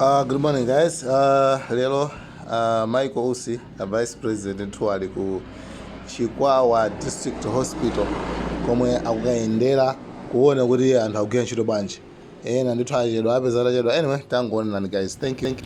Good morning, guys. Lelo Michael Usi, Vice President wali ku Chikwawa District Hospital komwe akukayendera kuona kuti anthu akugwira ntchito bwanji. Ena ndithu achedwa apeza atachedwa. Anyway, tangoonani guys. Thank you.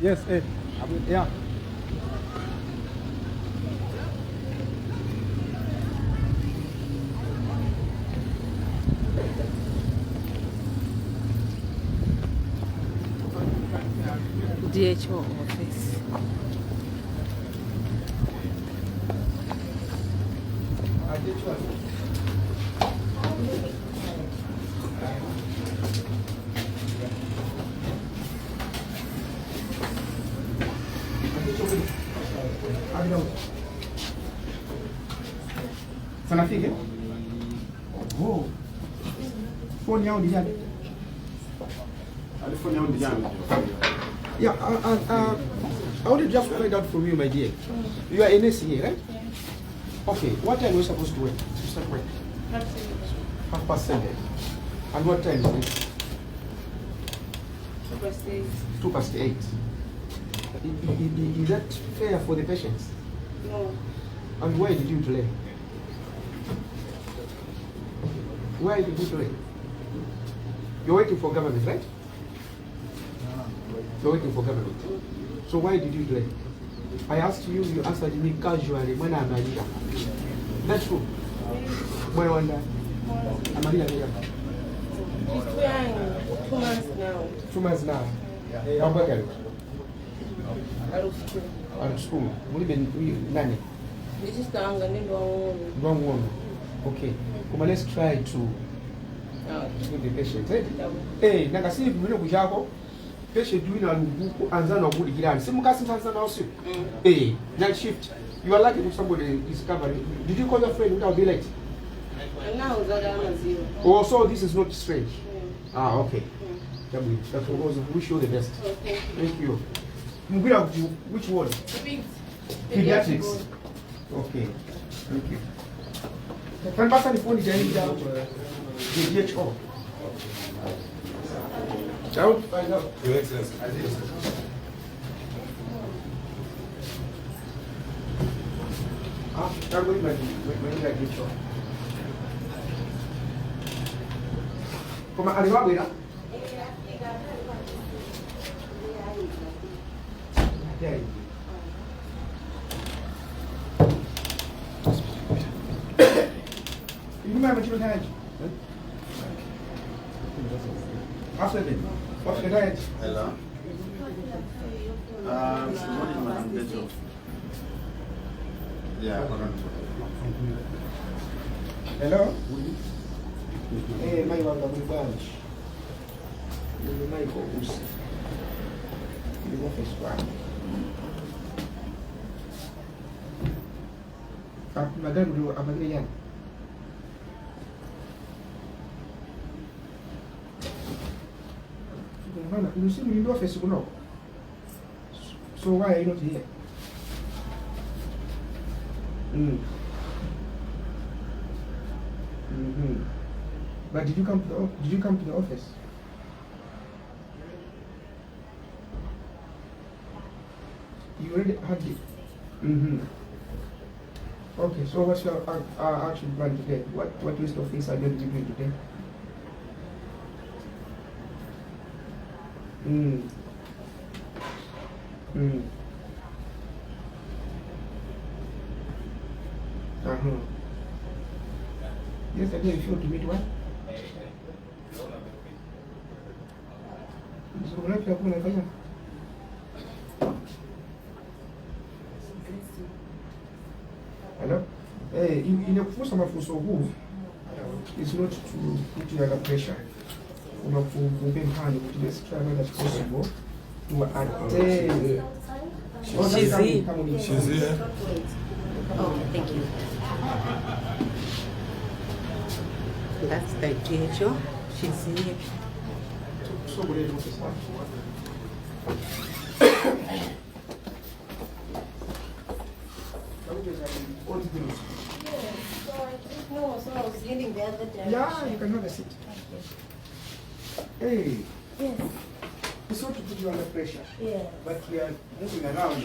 Yes, yeah. DHO office. Sana fige? Oh. Phone yao ni jana. Phone yao ni jana. Yeah, I want to just find out from you, my dear. You are a nurse here, right? Okay. What time are you supposed to work? To start work? 7:30. And what time is it? 2:08. 2:08. Is that fair for the patients? No. And why did you delay? Why did you delay? You're waiting for government, right? You're waiting for government. So why did you delay? I asked you, you answered me casually when I'm Maria. That's true. When I wonder, I'm Maria. She's crying 2 months now. 2 months now. How about you? Out of school. Out of school. What have you been nanny? This is the anger, Wrong one. Okay. Come on, let's try to with the patient. Hey, nakasi vile kujako. Patient doing a lubuku anza na kudi kirani. Simu kasi sansa na usiku. Hey, night shift. You are lucky if somebody is covering. Did you call your friend without be late? Now I'm 0. Oh, so this is not strange. Ah, okay. That was wish you the best. Okay. Thank you. Which one? Pediatrics. Okay. Thank you. Can pass the phone down the DHO. Down? Find out. Your Excellency. I'm going to DHO. Come on, arriba, yeah. You remember what you had? After that, what's the diet? Hello. Good morning, Madam Dejo. Yeah, Hello? Hey, my one of the bunch. My goals. The office one. Madam, do a million. You see me in the office, no? So why are you not here? But did you come to the office? You already had it. Okay, so what's your action plan today? What list of things are you going to be doing today? Yesterday you showed to meet what? Hello? Hey, in a first summer for so who is not to put you under pressure. Let's try as much as possible to attend. She's here. She's here. Okay, thank you. That's the DHO. She's here. No, so I was leaning the other direction. Yeah, you can have a seat. Hey, Yes. it's not to put you under pressure, Yeah. but we are moving around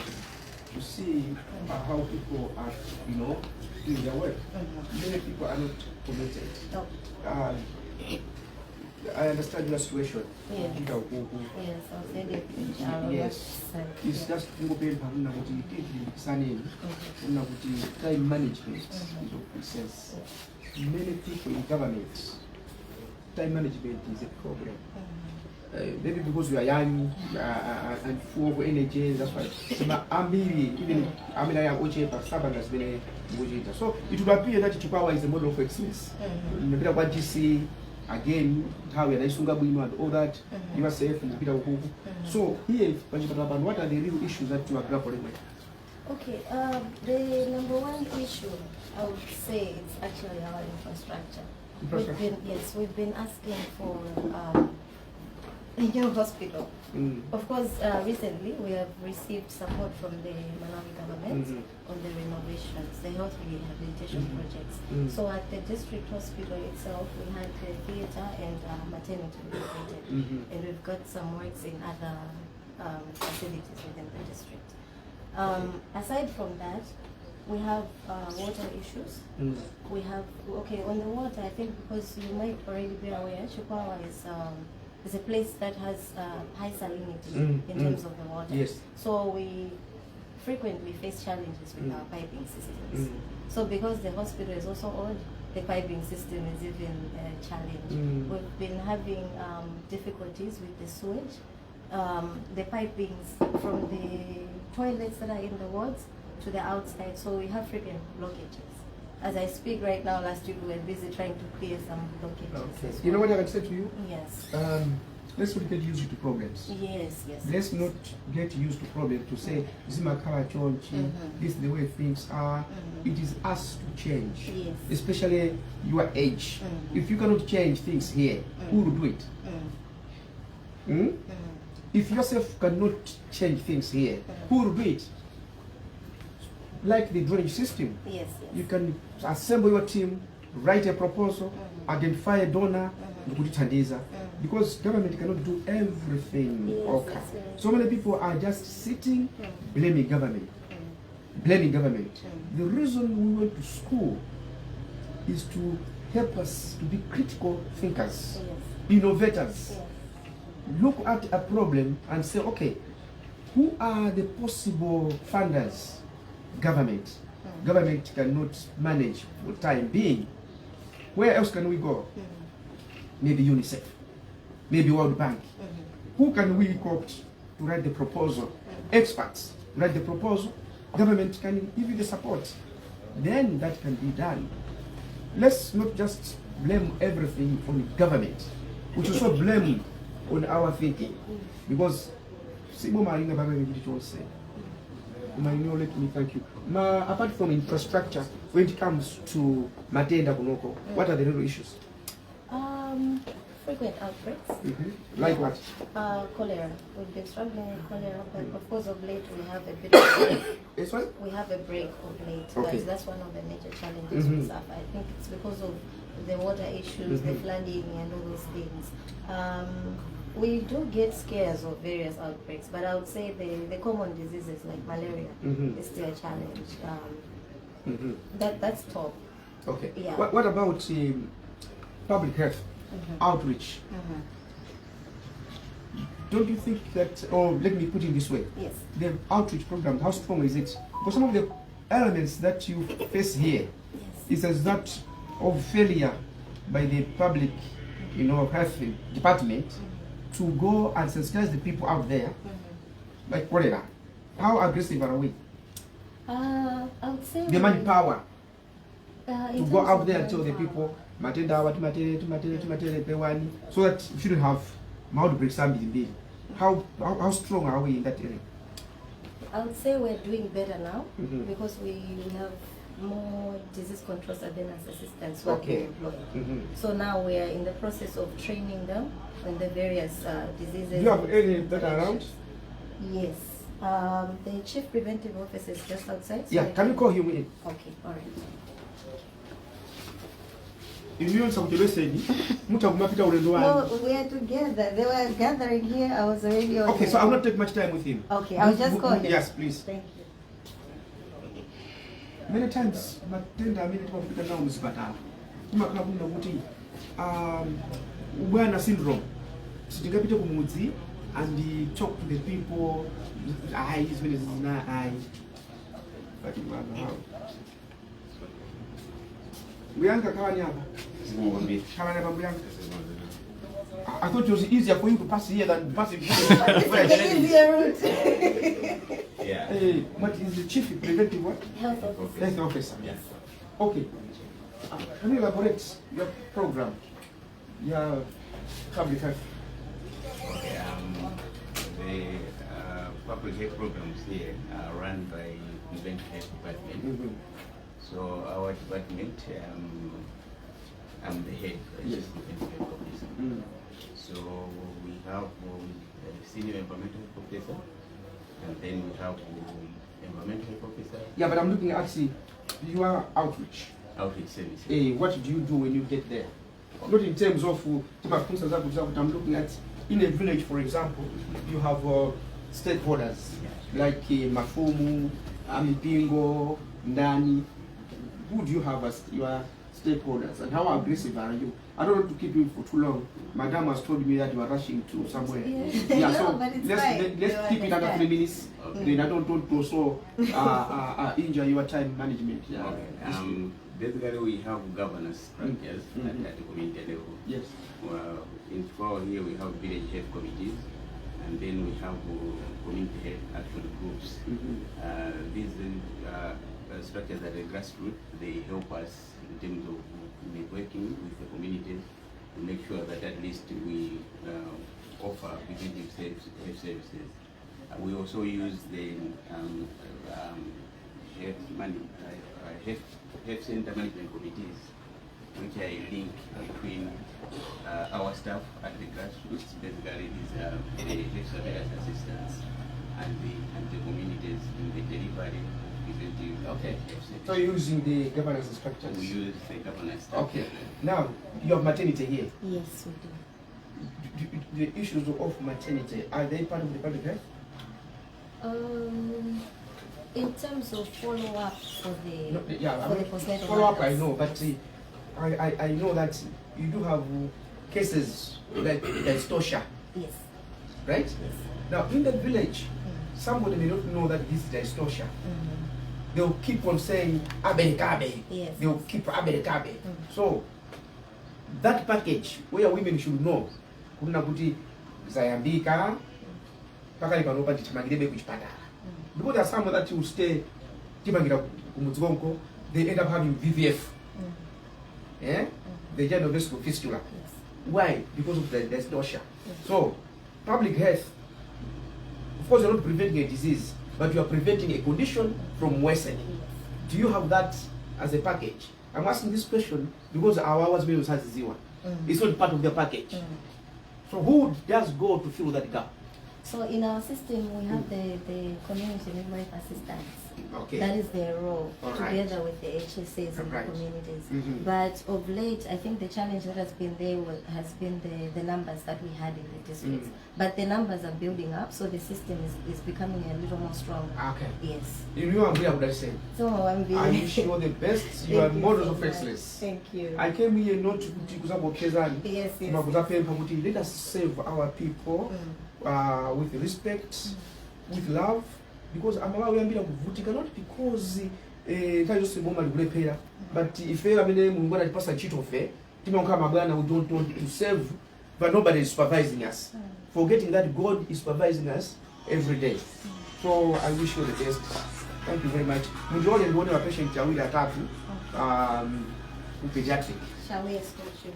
to see how people are, doing their work. Many people are not committed. Oh, I understand your situation. Yeah. Yes. yes, I was heading to Yes. It's just time management is of essence. Many people in government, time management is a problem. Maybe because we are young and full of energy, that's why. So it would appear that Chipatala is a model of excellence. What you see again, how we are and all that, you are safe and so here, what are the real issues that you are grappling with? Okay, the number one issue, I would say, it's actually our infrastructure. We've been asking for a new hospital. Of course, recently we have received support from the Malawi government on the renovations, the health rehabilitation projects. So at the district hospital itself, we had the theatre and maternity renovated, and we've got some works in other facilities within the district. Aside from that, we have water issues. We have, on the water, I think because you might already be aware, Chipatala is a place that has high salinity in terms of the water. Yes. So we frequently face challenges with our piping systems. So because the hospital is also old, the piping system is even a challenge. We've been having difficulties with the sewage. The pipings from the toilets that are in the wards to the outside, so we have frequent blockages. As I speak right now, last week we were busy trying to clear some blockages. Okay. as You know well. what I can say to you? Yes. Let's not get used to problems. Yes, yes. Let's not get used to problems to say, Zimakara Chonchi, this is the way things are. It is us to change, Yes. especially your age. If you cannot change things here, who will do it? If yourself cannot change things here, who will do it? Like the drainage system, Yes, you yes. can assemble your team, write a proposal, identify a donor, because government cannot do everything. Yes, Okay. yes, yes. So many people are just sitting, blaming government. Blaming government. The reason we went to school is to help us to be critical thinkers, innovators. Yes. Look at a problem and say, okay, who are the possible funders? Government. Government cannot manage for time being. Where else can we go? Maybe UNICEF, maybe World Bank. Who can we opt to write the proposal? Experts write the proposal. Government can give you the support. Then that can be done. Let's not just blame everything on government. We should also blame on our thinking, because let me thank you. Apart from infrastructure, when it comes to Matenda Kunoko, what are the real issues? Frequent outbreaks. Like what? Cholera. We've been struggling with cholera, but of course of late we have a bit of This one? we have a break of late. Okay. That's one of the major challenges we suffer. I think it's because of the water issues, the flooding and all those things. We do get scares of various outbreaks, but I would say the common diseases like malaria is still a challenge. That's top. Okay. Yeah. What about public health outreach? Don't you think that, or let me put it this way, Yes. the outreach program, how strong is it? Because some of the elements that you face here is as that of failure by the public, health department to go and sensitize the people out there, like cholera. How aggressive are we? I would say The manpower to in go terms out of there and tell the manpower. people, so that you shouldn't have mild breaks in How strong are we in that area? I would say we're doing better now Mhm. because we have more disease control surveillance assistants who have Okay. been employed. Mhm. So now we are in the process of training them on the various diseases. Do you have any that are around? Yes. The chief preventive officer is just outside. so Yeah, I can you call him in? Okay, all right. Imyonsa kuchebeseni mutamapita ulendo wanu. No, we are together. They were gathering here. I was already on. Okay, the- so I'll not take much time with him. Okay, I'll just call him. Yes, please. Thank you. Many times matenda amene timapita nawo muzipatala imakhala bwino kuti ubwana syndrome sitingapite kumudzi and talk to the people ayi zimene zizina ayi but Muyanga kawani hapa kawani hapa Muyanga. I thought it was easier for you to pass here than pass it here. It's easier route. Yeah. Hey, what is the chief preventive what? Health officer. Health officer. Yes. Okay. Can you elaborate your program? Your public health. Okay. The public health programs here are run by preventive health department. Mhm. So our department, I'm the head, Yes. preventive health officer. Mm. So we have a senior environmental health officer, and then we have environmental health officer, Yeah, but I'm looking at your outreach. outreach services. Hey, what do you do when you get there? Not in terms of I'm looking at in a village, for example, you have stakeholders like Mafumu, Amipingo, Ndani. Who do you have as your stakeholders and how aggressive are you? I don't want to keep you for too long. Madam has told me that you are rushing to somewhere. Yeah. Yeah, No, so but it's let's fine. let's You keep it under 3 understand. minutes. Okay. Then I don't want to also injure your time management. Yeah. Okay. Basically, we have governance structures Mhm. at the community level. Yes. In Chikwawa here, we have village health committees, and then we have community health action groups. Mhm. These structures at the grassroots, they help us in terms of networking with the communities to make sure that at least we offer preventive health services. We also use the health center management committees, which are a link between our staff at the grassroots, basically these are the health surveillance assistants, and the communities in the delivery of preventive Okay. health services. So you're using the governance structures. We use the governance Okay. structure. Now you have maternity here. Yes, we do. The issues of maternity, are they part of the public health? In terms of follow-up for the No, yeah, for the postnatal follow up I mothers. know, but I know that you do have cases like dystocia, Yes. right? Now in the village, somebody may not know that this is dystocia. Mhm. They'll keep on saying aberekabe. Yes. They'll keep aberekabe. So that package where women should know, kuna kuti zayambika pakali panopa titamangirebe kuchipatala. Because there are some that will stay timangira kumudzongo, they end up having VVF. Yeah? The genital vesicle fistula. Yes. Why? Because of the dystocia. So, public health, of course, you're not preventing a disease, but you are preventing a condition from worsening. Do you have that as a package? I'm asking this question because our hours bills has zero. It's not part of the package. So who does go to fill that gap? So in our system, we have the community midwife assistants. Okay. That is their role, All right. together with the HSAs in Right. the communities. Mhm. But of late, I think the challenge that has been there has been the numbers that we had in the districts. But the numbers are building up, so the system is becoming a little more stronger. Okay. Yes. You know I'm here, say. So I'm being. I wish you all the best. You are Thank you models so of much. excellence. Thank you. I came here not to kuzabopkezani. Yes, yes, Makuzapempa kuti let us serve our people with respect, with love, because amalawi ambira kuvutika not because nthawi zonse boma likulephera, but ife amene mulungu anatipasa ntchito fe timankhala mabwana, we don't want to serve but nobody is supervising us, forgetting that God is supervising us every day. So I wish you the best. Thank you very much. Mundione ndione wa patient awili atatu pediatric. Shall we escort you?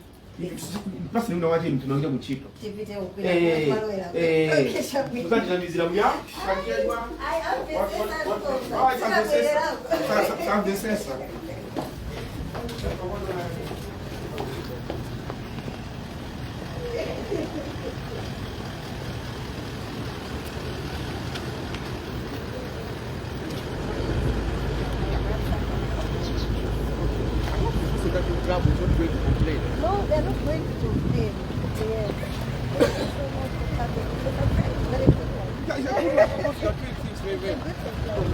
Basi una waje tunaongea mchito. Tipite ukwenda kwa Manuela. Okay, shabi. Tukati na mizira mya. Sabe sasa. No, they're not going to complain. Yes. Thank you so much for coming. It's very good. Good surprise.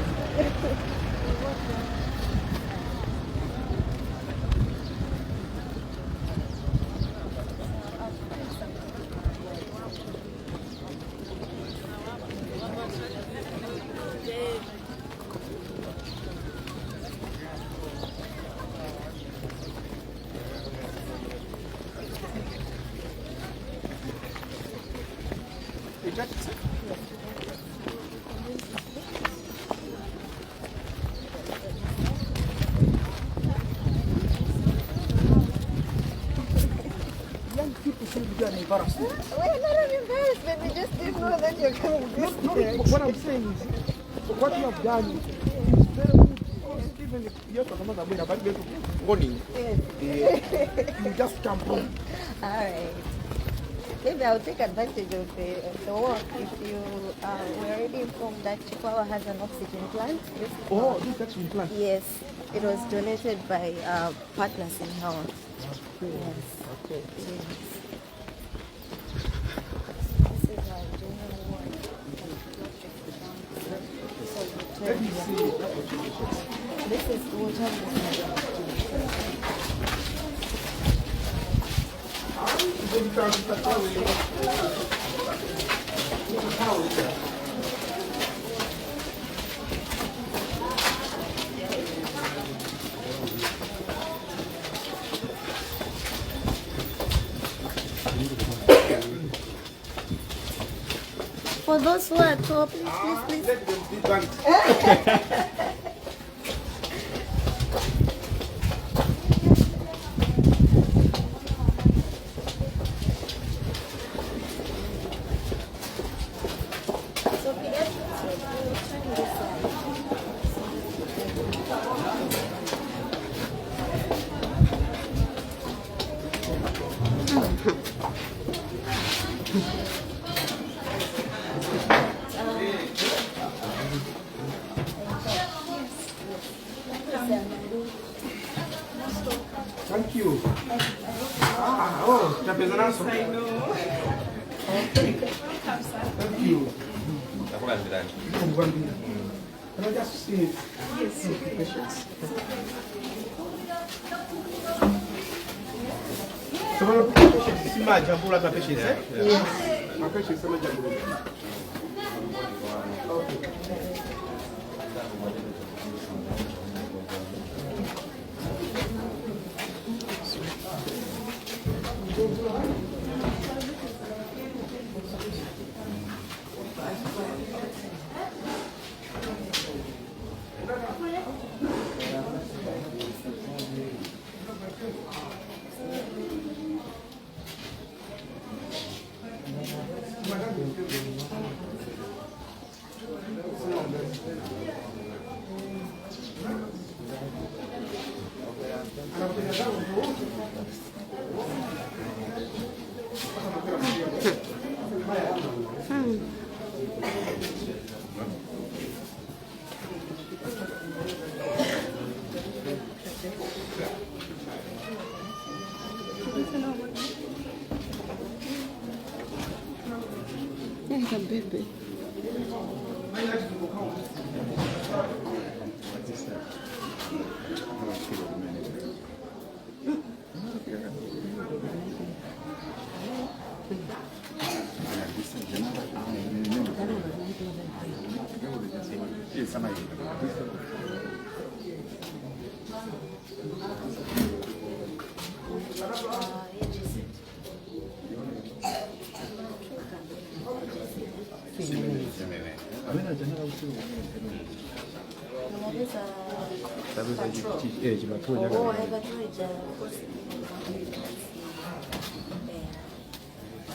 Young people should be embarrassed. We're not embarrassed, but we just didn't know that you're coming this way. What I'm saying is, what you have done is very good. Even if you're talking about warning, you just jump home. Alright. Maybe I'll take advantage of the work. If you were already informed that Chikwawa has an oxygen plant. Oh, this oxygen plant. Yes, it was donated by partners in health. Yes. Okay. Yes. This is our general one. Let me see. This is water. For those who are at home, please. Let them be banked. So pediatrics will turn this side. Thank you. Oh, tapeza naso. I know. Thank you. Can I just see it? Yes. Patience. So when patients see my jambu like a patient, eh? Yes. My patients see my jambu. Okay. Baby.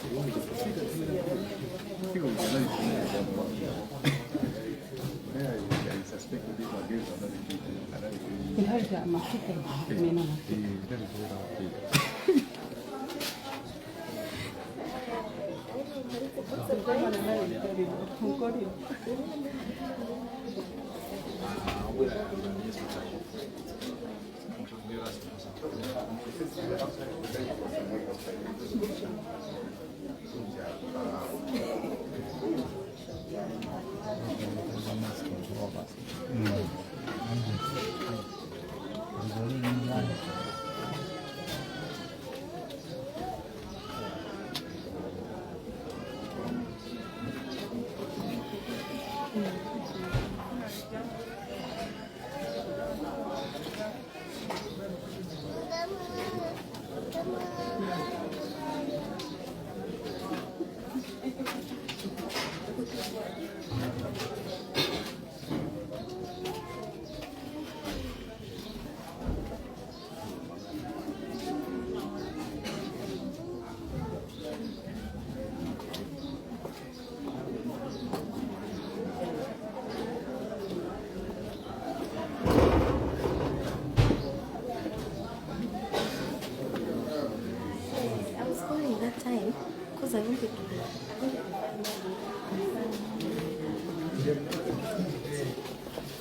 I wanted to do.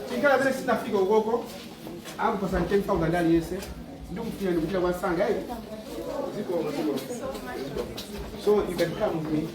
Chingala vile sitafika huko. Hapo pasa 10,000 ndani yese. Ndio mfanya ndio kila wasanga hivi. Ziko. So you can come with me.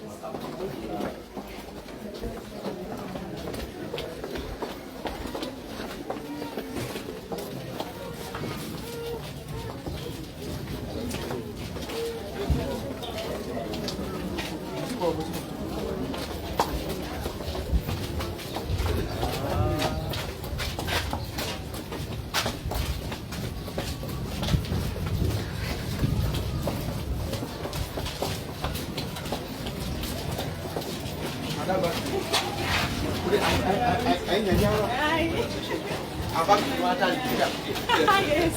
Yes.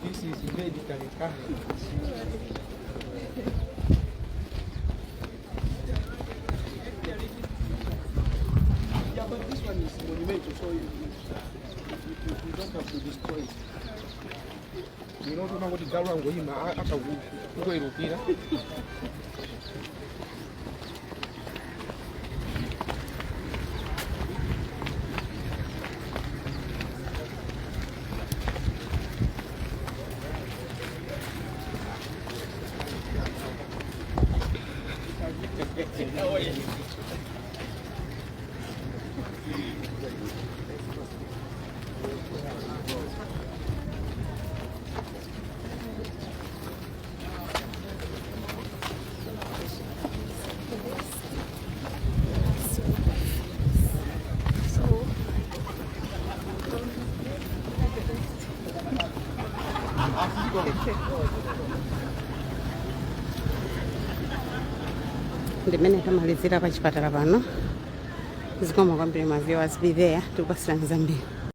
This is medical car. Yeah, but this one is monumental, so you don't have to destroy it. You know what the Garan will him after we go here. Ndimene tamalizira pa chipatala pano. Zikoma kwambiri ma viewers be there. Tikupasirani zambiri.